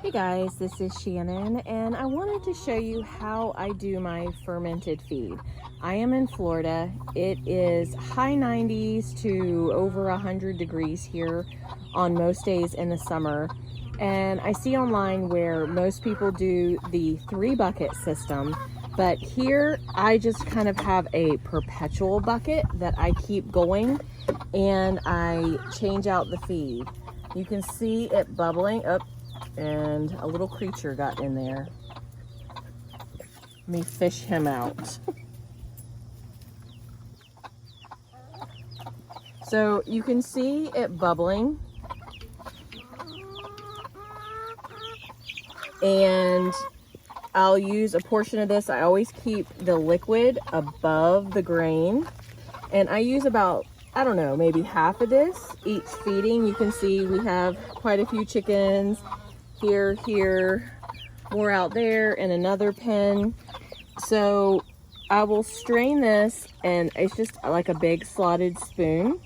Hey guys, this is Shannon and I wanted to show you how I do my fermented feed. I am in Florida. It is high 90s to over 100 degrees here on most days in the summer. And I see online where most people do the 3-bucket system, but here I just kind of have a perpetual bucket that I keep going and I change out the feed. You can see it bubbling up. And a little creature got in there. Let me fish him out. So you can see it bubbling. And I'll use a portion of this. I always keep the liquid above the grain. And I use about, I don't know, maybe half of this each feeding. You can see we have quite a few chickens. Here, more out there in another pen. So I will strain this, and it's just like a big slotted spoon.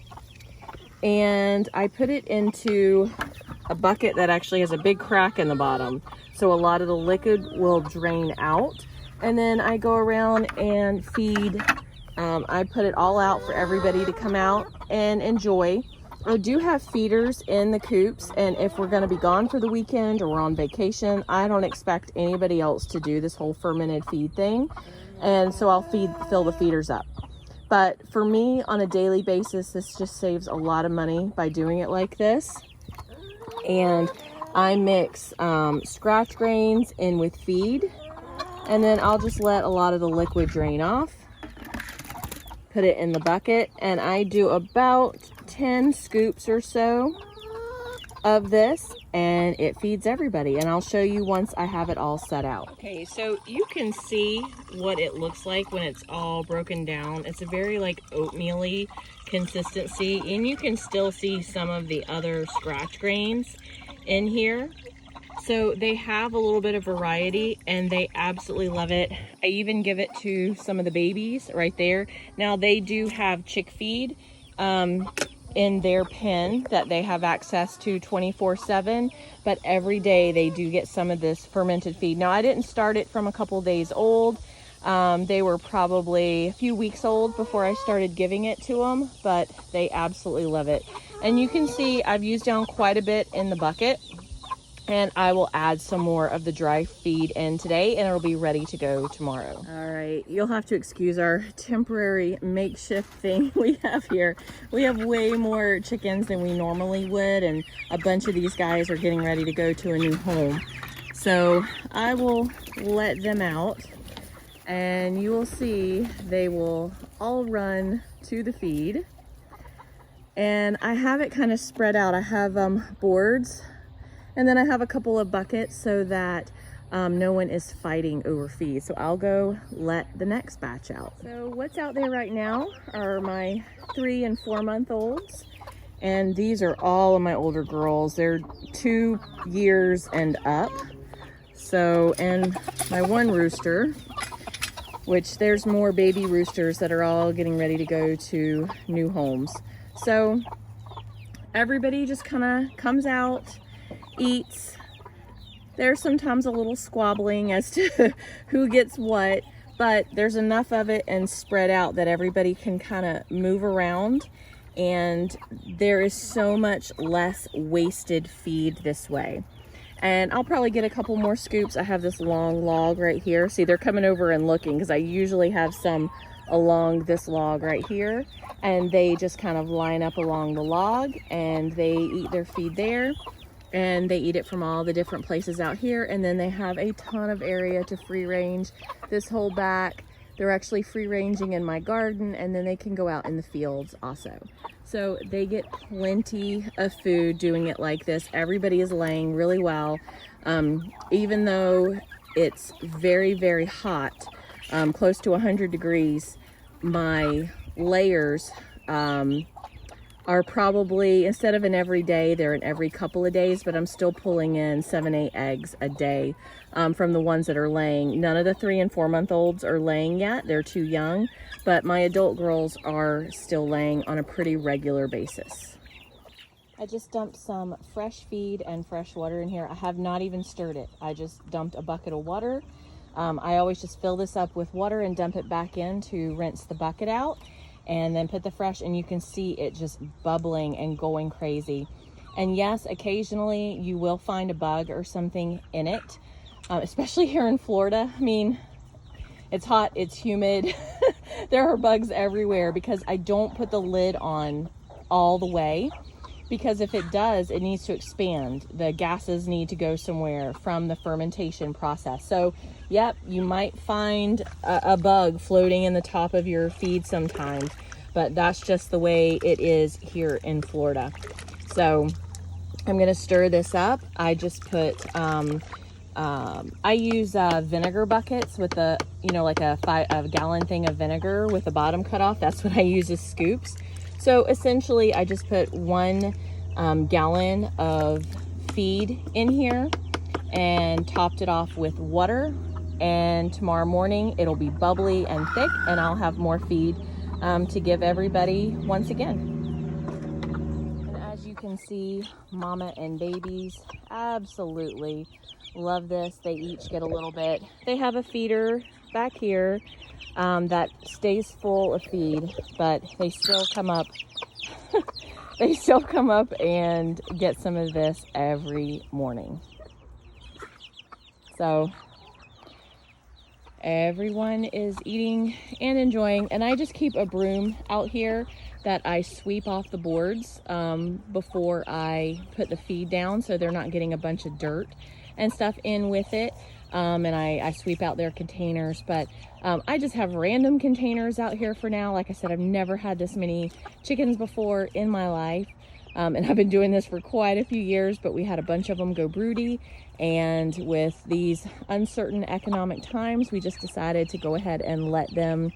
And I put it into a bucket that actually has a big crack in the bottom. So a lot of the liquid will drain out. And then I go around and feed. I put it all out for everybody to come out and enjoy. I do have feeders in the coops, and if we're going to be gone for the weekend or we're on vacation, I don't expect anybody else to do this whole fermented feed thing, and so I'll fill the feeders up. But for me, on a daily basis, this just saves a lot of money by doing it like this. And I mix scratch grains in with feed, and then I'll just let a lot of the liquid drain off. Put it in the bucket, and I do about 10 scoops or so of this, and it feeds everybody. And I'll show you once I have it all set out. Okay, so you can see what it looks like when it's all broken down. It's a very like oatmeal-y consistency, and you can still see some of the other scratch grains in here. So they have a little bit of variety, and they absolutely love it. I even give it to some of the babies right there. Now they do have chick feed in their pen that they have access to 24/7, but every day they do get some of this fermented feed. Now I didn't start it from a couple days old. They were probably a few weeks old before I started giving it to them, but they absolutely love it. And you can see I've used down quite a bit in the bucket. And I will add some more of the dry feed in today, and it'll be ready to go tomorrow. All right, you'll have to excuse our temporary makeshift thing we have here. We have way more chickens than we normally would, and a bunch of these guys are getting ready to go to a new home. So I will let them out, and you will see they will all run to the feed. And I have it kind of spread out. I have boards. And then I have a couple of buckets so that no one is fighting over feed. So I'll go let the next batch out. So what's out there right now are my 3 and 4 month olds. And these are all of my older girls. They're 2 years and up. So, and my one rooster, which there's more baby roosters that are all getting ready to go to new homes. So everybody just kind of comes out, eats. There's sometimes a little squabbling as to who gets what, but there's enough of it and spread out that everybody can kind of move around, and there is so much less wasted feed this way. And I'll probably get a couple more scoops. I have this long log right here. See, they're coming over and looking because I usually have some along this log right here, and they just kind of line up along the log and they eat their feed there. And they eat it from all the different places out here, and then they have a ton of area to free range. This whole back, they're actually free ranging in my garden, and then they can go out in the fields also. So they get plenty of food doing it like this. Everybody is laying really well. Even though it's very, very hot, close to 100 degrees, my layers are probably, instead of an every day, they're an every couple of days, but I'm still pulling in 7-8 eggs a day from the ones that are laying. None of the 3 and 4 month olds are laying yet. They're too young, but my adult girls are still laying on a pretty regular basis. I just dumped some fresh feed and fresh water in here. I have not even stirred it. I just dumped a bucket of water. I always just fill this up with water and dump it back in to rinse the bucket out, and then put the fresh, and you can see it just bubbling and going crazy. And yes, occasionally you will find a bug or something in it, especially here in Florida. I mean, it's hot, it's humid. There are bugs everywhere because I don't put the lid on all the way, because if it does, it needs to expand. The gases need to go somewhere from the fermentation process. So yep, you might find a bug floating in the top of your feed sometimes, but that's just the way it is here in Florida. So I'm gonna stir this up. I just put, I use vinegar buckets with a, like a gallon thing of vinegar with the bottom cut off. That's what I use as scoops. So essentially I just put 1 gallon of feed in here and topped it off with water. And tomorrow morning it'll be bubbly and thick, and I'll have more feed to give everybody once again. And as you can see, mama and babies absolutely love this. They each get a little bit. They have a feeder back here that stays full of feed, but they still come up they still come up and get some of this every morning. So everyone is eating and enjoying, and I just keep a broom out here that I sweep off the boards before I put the feed down, so they're not getting a bunch of dirt and stuff in with it. And I sweep out their containers, but I just have random containers out here for now. Like I said, I've never had this many chickens before in my life, and I've been doing this for quite a few years, but we had a bunch of them go broody, and with these uncertain economic times, we just decided to go ahead and let them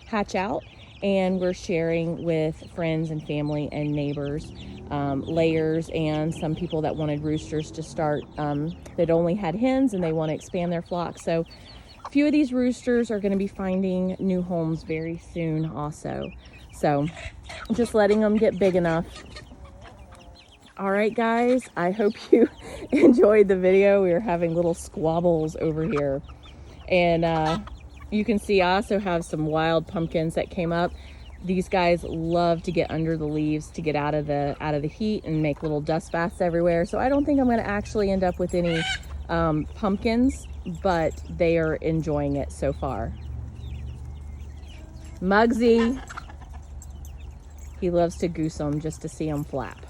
hatch out, and we're sharing with friends and family and neighbors layers, and some people that wanted roosters to start that only had hens and they want to expand their flock. So a few of these roosters are going to be finding new homes very soon also. So just letting them get big enough. All right, guys, I hope you enjoyed the video. We were having little squabbles over here, and you can see I also have some wild pumpkins that came up. These guys love to get under the leaves to get out of the heat and make little dust baths everywhere. So I don't think I'm going to actually end up with any pumpkins, but they are enjoying it so far. Muggsy, he loves to goose them just to see them flap.